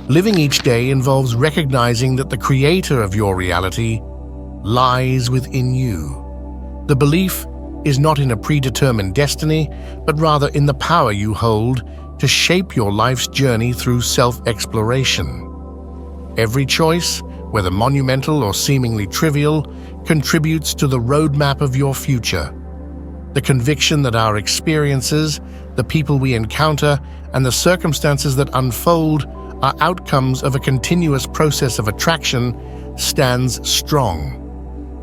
Living each day involves recognizing that the creator of your reality lies within you. The belief is not in a predetermined destiny, but rather in the power you hold to shape your life's journey through self-exploration. Every choice, whether monumental or seemingly trivial, contributes to the roadmap of your future. The conviction that our experiences, the people we encounter, and the circumstances that unfold are outcomes of a continuous process of attraction stands strong.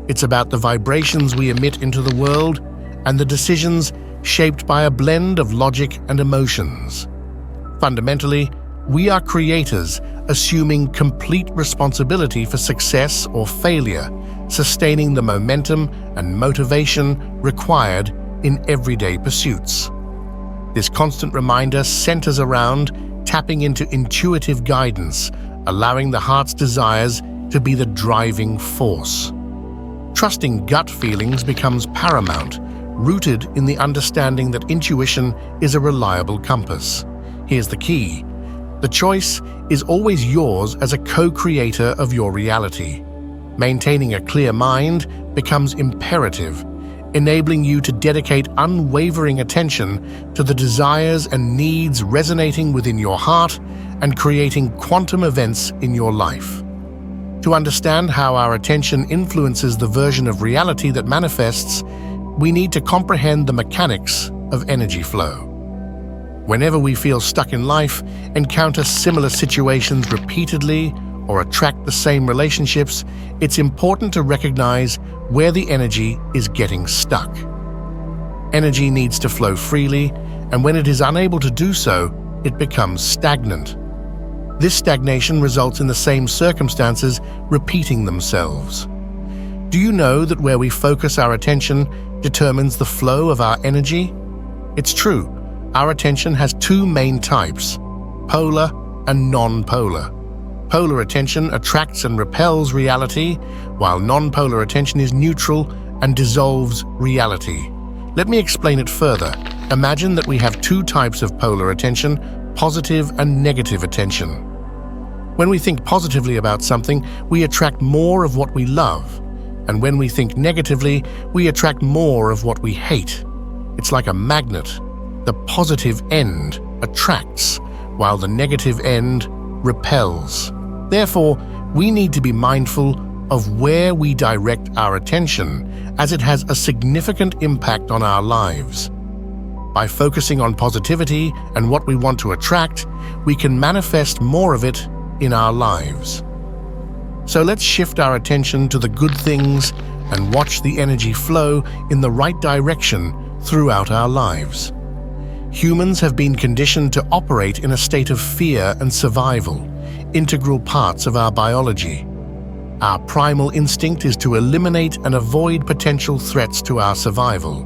It's about the vibrations we emit into the world and the decisions shaped by a blend of logic and emotions. Fundamentally, we are creators, assuming complete responsibility for success or failure, sustaining the momentum and motivation required in everyday pursuits. This constant reminder centers around tapping into intuitive guidance, allowing the heart's desires to be the driving force. Trusting gut feelings becomes paramount, rooted in the understanding that intuition is a reliable compass. Here's the key. The choice is always yours as a co-creator of your reality. Maintaining a clear mind becomes imperative, enabling you to dedicate unwavering attention to the desires and needs resonating within your heart and creating quantum events in your life. To understand how our attention influences the version of reality that manifests, we need to comprehend the mechanics of energy flow. Whenever we feel stuck in life, encounter similar situations repeatedly, or attract the same relationships, it's important to recognize where the energy is getting stuck. Energy needs to flow freely, and when it is unable to do so, it becomes stagnant. This stagnation results in the same circumstances repeating themselves. Do you know that where we focus our attention determines the flow of our energy? It's true. Our attention has two main types, polar and non-polar. Polar attention attracts and repels reality, while non-polar attention is neutral and dissolves reality. Let me explain it further. Imagine that we have two types of polar attention, positive and negative attention. When we think positively about something, we attract more of what we love. And when we think negatively, we attract more of what we hate. It's like a magnet. The positive end attracts, while the negative end repels. Therefore, we need to be mindful of where we direct our attention, as it has a significant impact on our lives. By focusing on positivity and what we want to attract, we can manifest more of it in our lives. So let's shift our attention to the good things and watch the energy flow in the right direction throughout our lives. Humans have been conditioned to operate in a state of fear and survival, integral parts of our biology. Our primal instinct is to eliminate and avoid potential threats to our survival.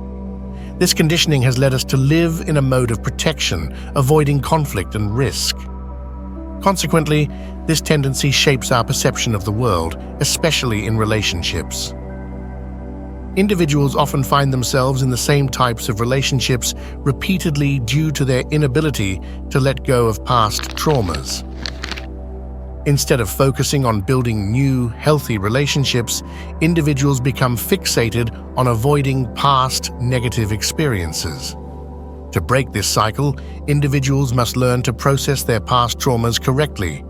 This conditioning has led us to live in a mode of protection, avoiding conflict and risk. Consequently, this tendency shapes our perception of the world, especially in relationships. Individuals often find themselves in the same types of relationships repeatedly due to their inability to let go of past traumas. Instead of focusing on building new, healthy relationships, individuals become fixated on avoiding past negative experiences. To break this cycle, individuals must learn to process their past traumas correctly.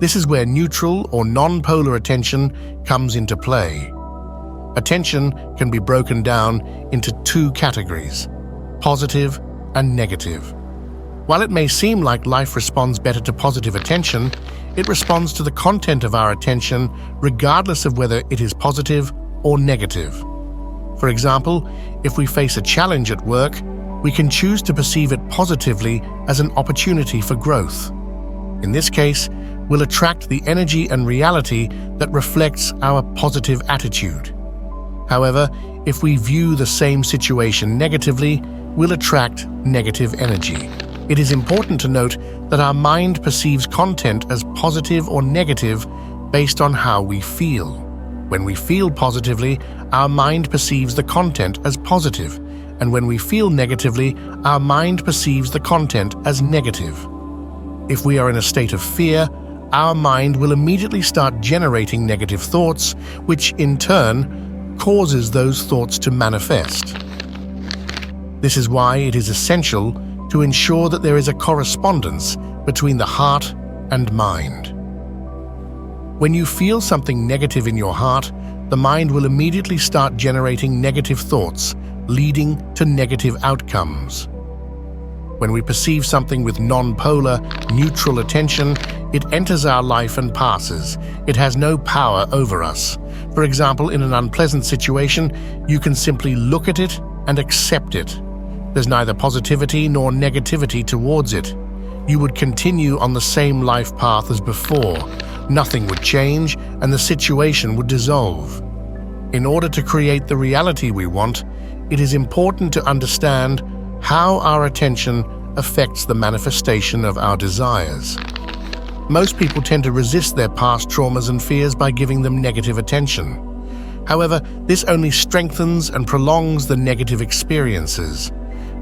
This is where neutral or non-polar attention comes into play. Attention can be broken down into two categories, positive and negative. While it may seem like life responds better to positive attention, it responds to the content of our attention regardless of whether it is positive or negative. For example, if we face a challenge at work, we can choose to perceive it positively as an opportunity for growth. In this case, we'll attract the energy and reality that reflects our positive attitude. However, if we view the same situation negatively, we'll attract negative energy. It is important to note that our mind perceives content as positive or negative based on how we feel. When we feel positively, our mind perceives the content as positive, and when we feel negatively, our mind perceives the content as negative. If we are in a state of fear, our mind will immediately start generating negative thoughts, which in turn causes those thoughts to manifest. This is why it is essential to ensure that there is a correspondence between the heart and mind. When you feel something negative in your heart, the mind will immediately start generating negative thoughts, leading to negative outcomes. When we perceive something with non-polar, neutral attention, it enters our life and passes. It has no power over us. For example, in an unpleasant situation, you can simply look at it and accept it. There's neither positivity nor negativity towards it. You would continue on the same life path as before. Nothing would change, and the situation would dissolve. In order to create the reality we want, it is important to understand how our attention affects the manifestation of our desires. Most people tend to resist their past traumas and fears by giving them negative attention. However, this only strengthens and prolongs the negative experiences.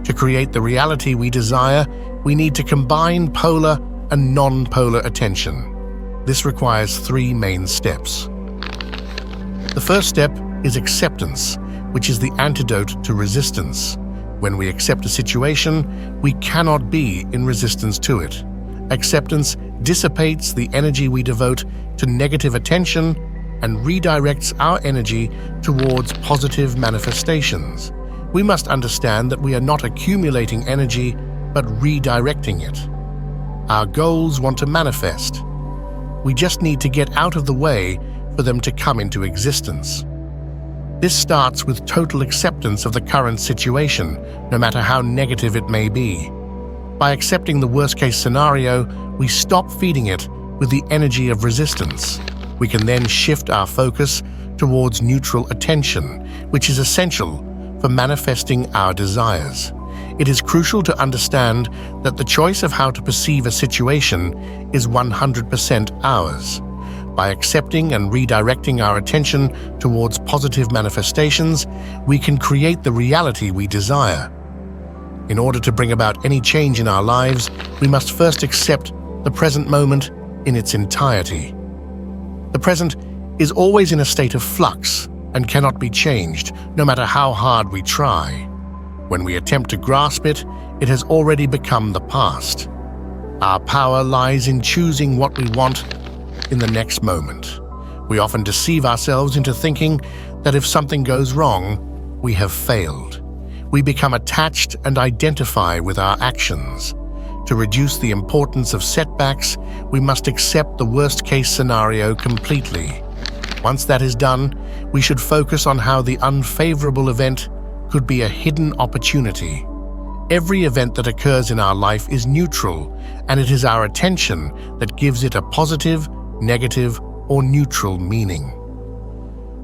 To create the reality we desire, we need to combine polar and non-polar attention. This requires 3 main steps. The first step is acceptance, which is the antidote to resistance. When we accept a situation, we cannot be in resistance to it. Acceptance dissipates the energy we devote to negative attention and redirects our energy towards positive manifestations. We must understand that we are not accumulating energy, but redirecting it. Our goals want to manifest. We just need to get out of the way for them to come into existence. This starts with total acceptance of the current situation, no matter how negative it may be. By accepting the worst-case scenario, we stop feeding it with the energy of resistance. We can then shift our focus towards neutral attention, which is essential for manifesting our desires. It is crucial to understand that the choice of how to perceive a situation is 100% ours. By accepting and redirecting our attention towards positive manifestations, we can create the reality we desire. In order to bring about any change in our lives, we must first accept the present moment in its entirety. The present is always in a state of flux and cannot be changed, no matter how hard we try. When we attempt to grasp it, it has already become the past. Our power lies in choosing what we want in the next moment. We often deceive ourselves into thinking that if something goes wrong, we have failed. We become attached and identify with our actions. To reduce the importance of setbacks, we must accept the worst-case scenario completely. Once that is done, we should focus on how the unfavorable event could be a hidden opportunity. Every event that occurs in our life is neutral, and it is our attention that gives it a positive, negative, or neutral meaning.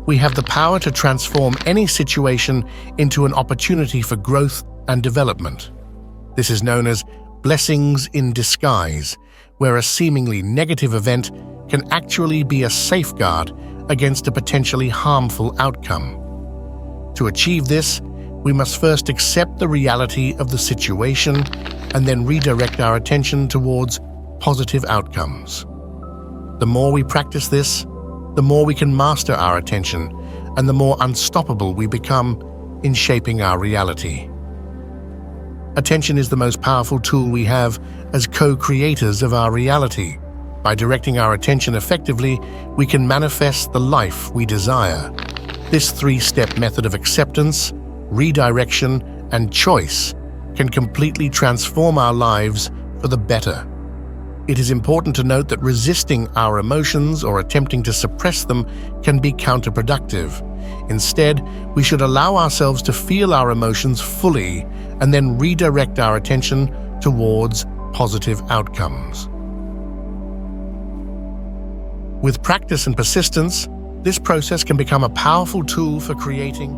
We have the power to transform any situation into an opportunity for growth and development. This is known as blessings in disguise, where a seemingly negative event can actually be a safeguard against a potentially harmful outcome. To achieve this, we must first accept the reality of the situation and then redirect our attention towards positive outcomes. The more we practice this, the more we can master our attention and the more unstoppable we become in shaping our reality. Attention is the most powerful tool we have as co-creators of our reality. By directing our attention effectively, we can manifest the life we desire. This 3-step method of acceptance, redirection, and choice can completely transform our lives for the better. It is important to note that resisting our emotions or attempting to suppress them can be counterproductive. Instead, we should allow ourselves to feel our emotions fully and then redirect our attention towards positive outcomes. With practice and persistence, this process can become a powerful tool for creating